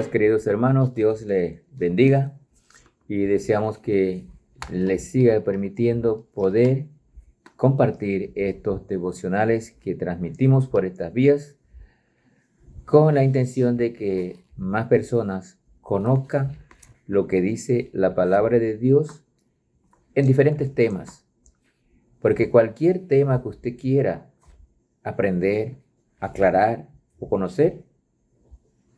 Saludos, queridos hermanos, Dios les bendiga y deseamos que les siga permitiendo poder compartir estos devocionales que transmitimos por estas vías con la intención de que más personas conozcan lo que dice la palabra de Dios en diferentes temas, porque cualquier tema que usted quiera aprender, aclarar o conocer,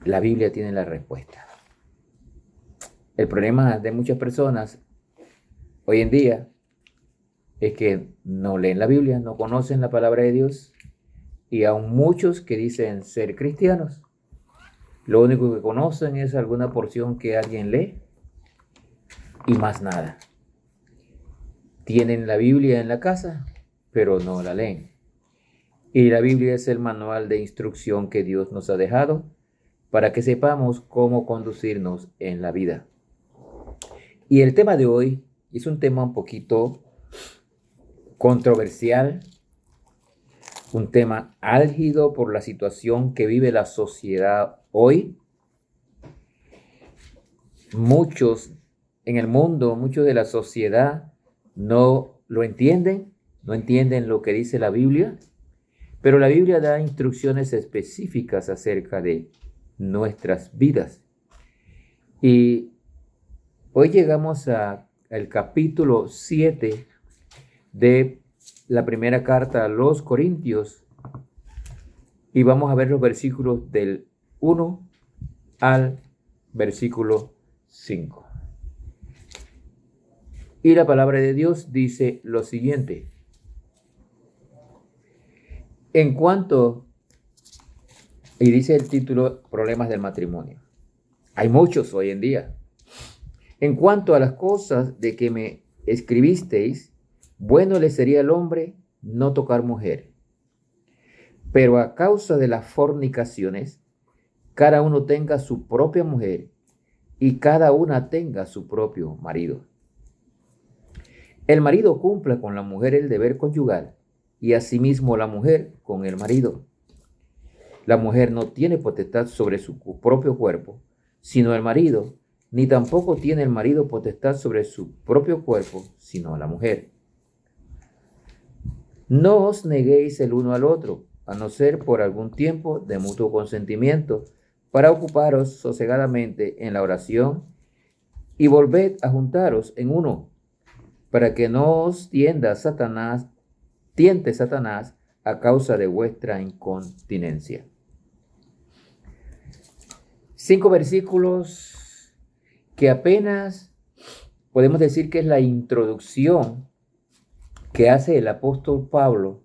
la Biblia tiene la respuesta. El problema de muchas personas hoy en día es que no leen la Biblia, no conocen la palabra de Dios, y aún muchos que dicen ser cristianos, lo único que conocen es alguna porción que alguien lee y más nada. Tienen la Biblia en la casa, pero no la leen. Y la Biblia es el manual de instrucción que Dios nos ha dejado para que sepamos cómo conducirnos en la vida. Y el tema de hoy es un tema un poquito controversial, un tema álgido por la situación que vive la sociedad hoy. Muchos en el mundo, muchos de la sociedad no lo entienden, no entienden lo que dice la Biblia, pero la Biblia da instrucciones específicas acerca de nuestras vidas. Y hoy llegamos al capítulo 7 de la primera carta a los Corintios y vamos a ver los versículos del 1 al versículo 5. Y la palabra de Dios dice lo siguiente: en cuanto, y dice el título, problemas del matrimonio. Hay muchos hoy en día. En cuanto a las cosas de que me escribisteis, bueno le sería al hombre no tocar mujer. Pero a causa de las fornicaciones, cada uno tenga su propia mujer y cada una tenga su propio marido. El marido cumpla con la mujer el deber conyugal y asimismo la mujer con el marido. La mujer no tiene potestad sobre su propio cuerpo, sino el marido, ni tampoco tiene el marido potestad sobre su propio cuerpo, sino la mujer. No os neguéis el uno al otro, a no ser por algún tiempo de mutuo consentimiento, para ocuparos sosegadamente en la oración, y volved a juntaros en uno, para que no os tiente Satanás a causa de vuestra incontinencia. 5 versículos que apenas podemos decir que es la introducción que hace el apóstol Pablo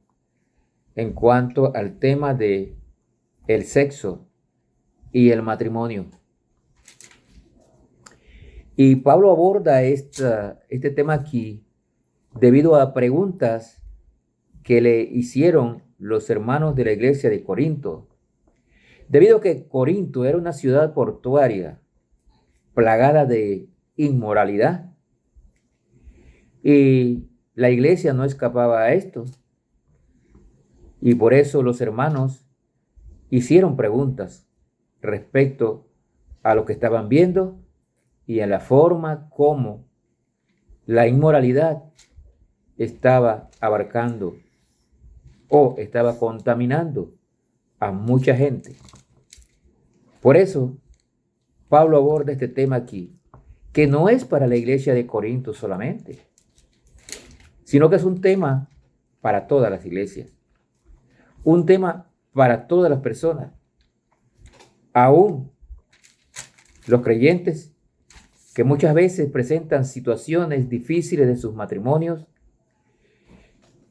en cuanto al tema de el sexo y el matrimonio. Y Pablo aborda este tema aquí debido a preguntas que le hicieron los hermanos de la iglesia de Corinto. Debido a que Corinto era una ciudad portuaria plagada de inmoralidad, y la iglesia no escapaba a esto. Y por eso los hermanos hicieron preguntas respecto a lo que estaban viendo y a la forma como la inmoralidad estaba abarcando o estaba contaminando a mucha gente. Por eso Pablo aborda este tema aquí, que no es para la iglesia de Corinto solamente, sino que es un tema para todas las iglesias, un tema para todas las personas, aún los creyentes que muchas veces presentan situaciones difíciles de sus matrimonios,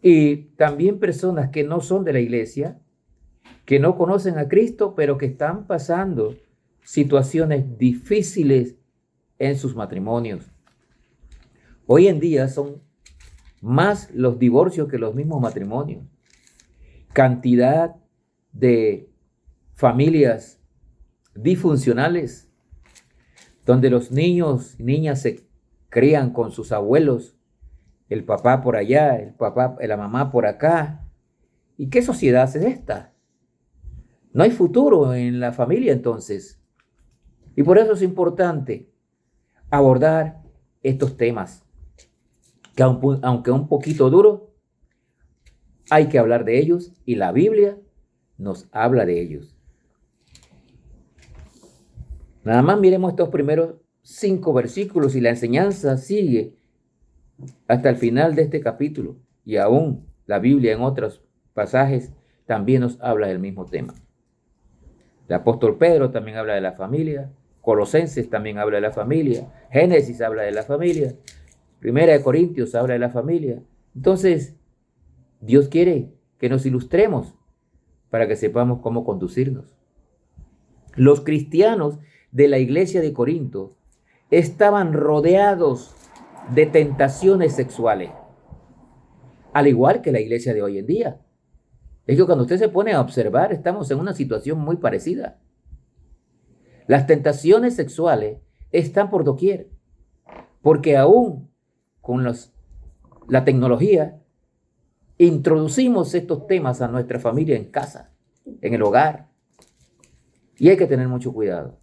y también personas que no son de la iglesia, que no conocen a Cristo, pero que están pasando situaciones difíciles en sus matrimonios. Hoy en día son más los divorcios que los mismos matrimonios. Cantidad de familias disfuncionales, donde los niños y niñas se crían con sus abuelos, el papá por allá, la mamá por acá. ¿Y qué sociedad es esta? No hay futuro en la familia entonces. Y por eso es importante abordar estos temas, que aunque un poquito duros, hay que hablar de ellos y la Biblia nos habla de ellos. Nada más miremos estos primeros 5 versículos y la enseñanza sigue hasta el final de este capítulo. Y aún la Biblia en otros pasajes también nos habla del mismo tema. El apóstol Pedro también habla de la familia. Colosenses también habla de la familia. Génesis habla de la familia. Primera de Corintios habla de la familia. Entonces, Dios quiere que nos ilustremos para que sepamos cómo conducirnos. Los cristianos de la iglesia de Corinto estaban rodeados de tentaciones sexuales, al igual que la iglesia de hoy en día. Es que cuando usted se pone a observar, estamos en una situación muy parecida. Las tentaciones sexuales están por doquier, porque aún con la tecnología introducimos estos temas a nuestra familia en casa, en el hogar, y hay que tener mucho cuidado.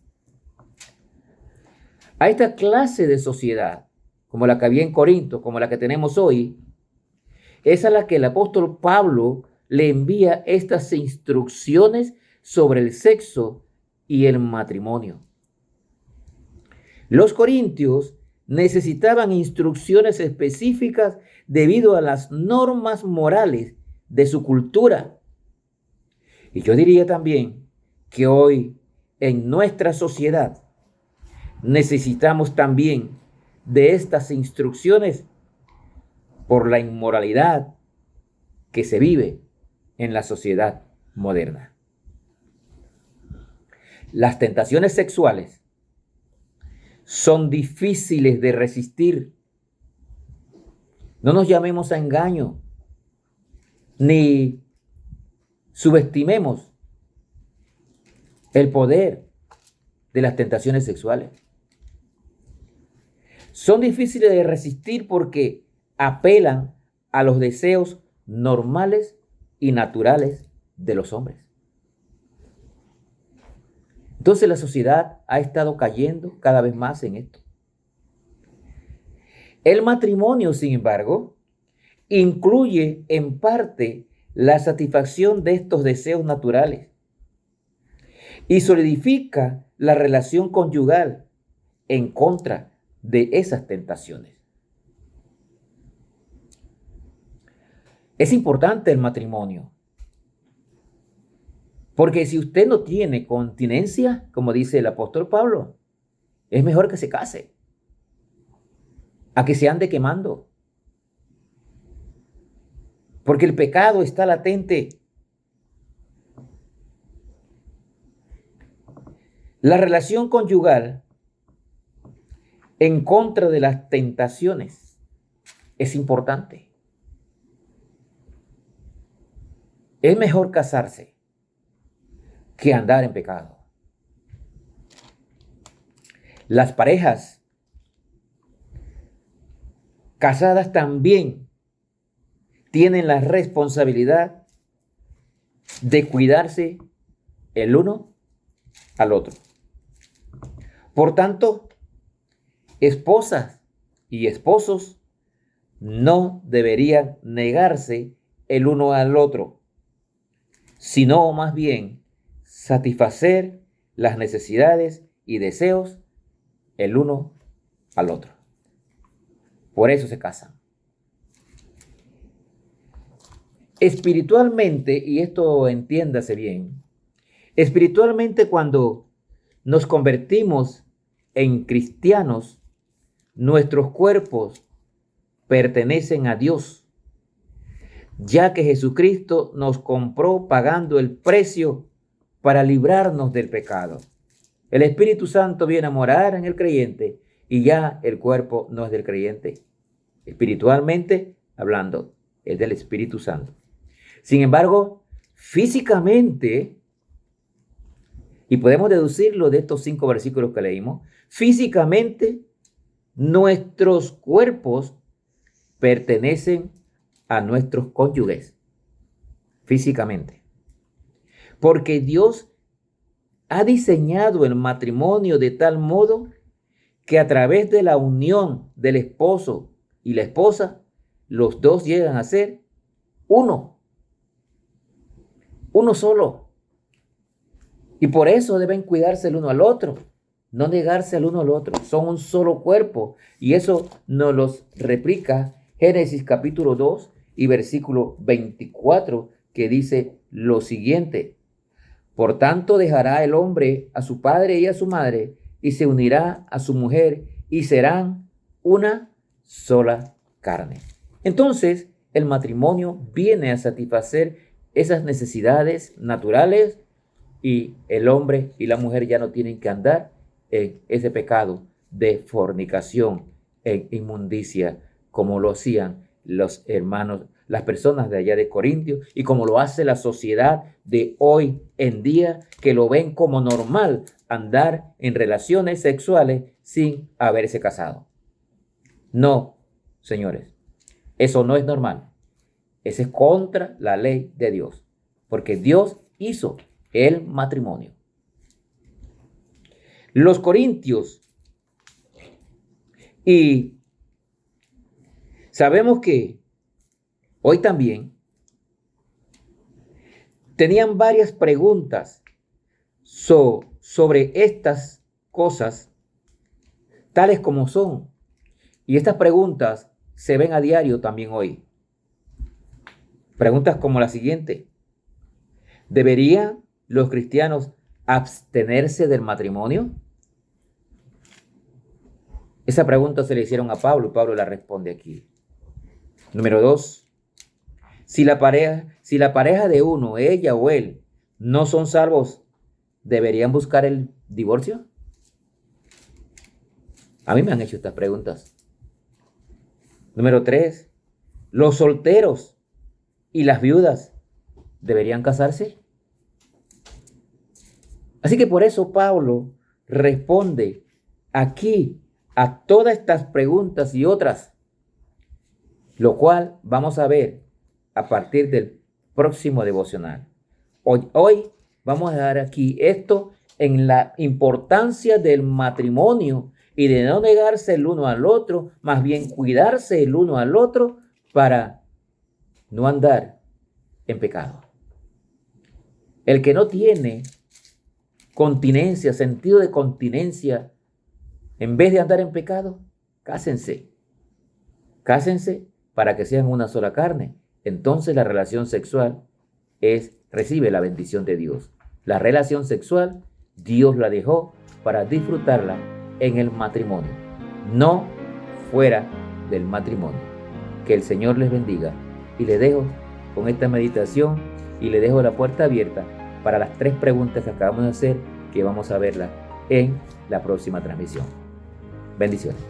A esta clase de sociedad, como la que había en Corinto, como la que tenemos hoy, es a la que el apóstol Pablo le envía estas instrucciones sobre el sexo y el matrimonio. Los corintios necesitaban instrucciones específicas debido a las normas morales de su cultura. Y yo diría también que hoy en nuestra sociedad necesitamos también de estas instrucciones por la inmoralidad que se vive en la sociedad moderna. Las tentaciones sexuales son difíciles de resistir. No nos llamemos a engaño, ni subestimemos el poder de las tentaciones sexuales. Son difíciles de resistir porque apelan a los deseos normales y naturales de los hombres. Entonces la sociedad ha estado cayendo cada vez más en esto. El matrimonio, sin embargo, incluye en parte la satisfacción de estos deseos naturales y solidifica la relación conyugal en contra de esas tentaciones. Es importante el matrimonio, porque si usted no tiene continencia, como dice el apóstol Pablo, es mejor que se case, a que se ande quemando, porque el pecado está latente. La relación conyugal en contra de las tentaciones es importante. Es mejor casarse que andar en pecado. Las parejas casadas también tienen la responsabilidad de cuidarse el uno al otro. Por tanto, esposas y esposos no deberían negarse el uno al otro, sino más bien satisfacer las necesidades y deseos el uno al otro. Por eso se casan. Espiritualmente, y esto entiéndase bien, espiritualmente cuando nos convertimos en cristianos, nuestros cuerpos pertenecen a Dios, ya que Jesucristo nos compró pagando el precio para librarnos del pecado. El Espíritu Santo viene a morar en el creyente y ya el cuerpo no es del creyente. Espiritualmente hablando, es del Espíritu Santo. Sin embargo, físicamente, y podemos deducirlo de estos 5 versículos que leímos, físicamente nuestros cuerpos pertenecen a nuestros cónyuges, físicamente. Porque Dios ha diseñado el matrimonio de tal modo que a través de la unión del esposo y la esposa, los dos llegan a ser uno solo. Y por eso deben cuidarse el uno al otro, no negarse al uno al otro. Son un solo cuerpo. Y eso nos los replica Génesis capítulo 2 y versículo 24, que dice lo siguiente: por tanto dejará el hombre a su padre y a su madre, y se unirá a su mujer, y serán una sola carne. Entonces, el matrimonio viene a satisfacer esas necesidades naturales, y el hombre y la mujer ya no tienen que andar en ese pecado de fornicación, en inmundicia, como lo hacían los hermanos, las personas de allá de Corintio, y como lo hace la sociedad de hoy en día, que lo ven como normal andar en relaciones sexuales sin haberse casado. No, señores, eso no es normal. Eso es contra la ley de Dios, porque Dios hizo el matrimonio. Los corintios, y sabemos que hoy también tenían varias preguntas sobre estas cosas, tales como son. Y estas preguntas se ven a diario también hoy. Preguntas como la siguiente: ¿deberían los cristianos abstenerse del matrimonio? Esa pregunta se le hicieron a Pablo y Pablo la responde aquí. Número 2. Si la pareja de uno, ella o él, no son salvos, ¿deberían buscar el divorcio? A mí me han hecho estas preguntas. Número 3. ¿Los solteros y las viudas deberían casarse? Así que por eso Pablo responde aquí a todas estas preguntas y otras, lo cual vamos a ver a partir del próximo devocional. Hoy vamos a dar aquí esto en la importancia del matrimonio y de no negarse el uno al otro, más bien cuidarse el uno al otro para no andar en pecado. El que no tiene continencia, sentido de continencia, en vez de andar en pecado, cásense. Cásense para que sean una sola carne. Entonces la relación sexual recibe la bendición de Dios. La relación sexual, Dios la dejó para disfrutarla en el matrimonio, no fuera del matrimonio. Que el Señor les bendiga, y les dejo con esta meditación y le dejo la puerta abierta para las 3 preguntas que acabamos de hacer, que vamos a verlas en la próxima transmisión. Bendiciones.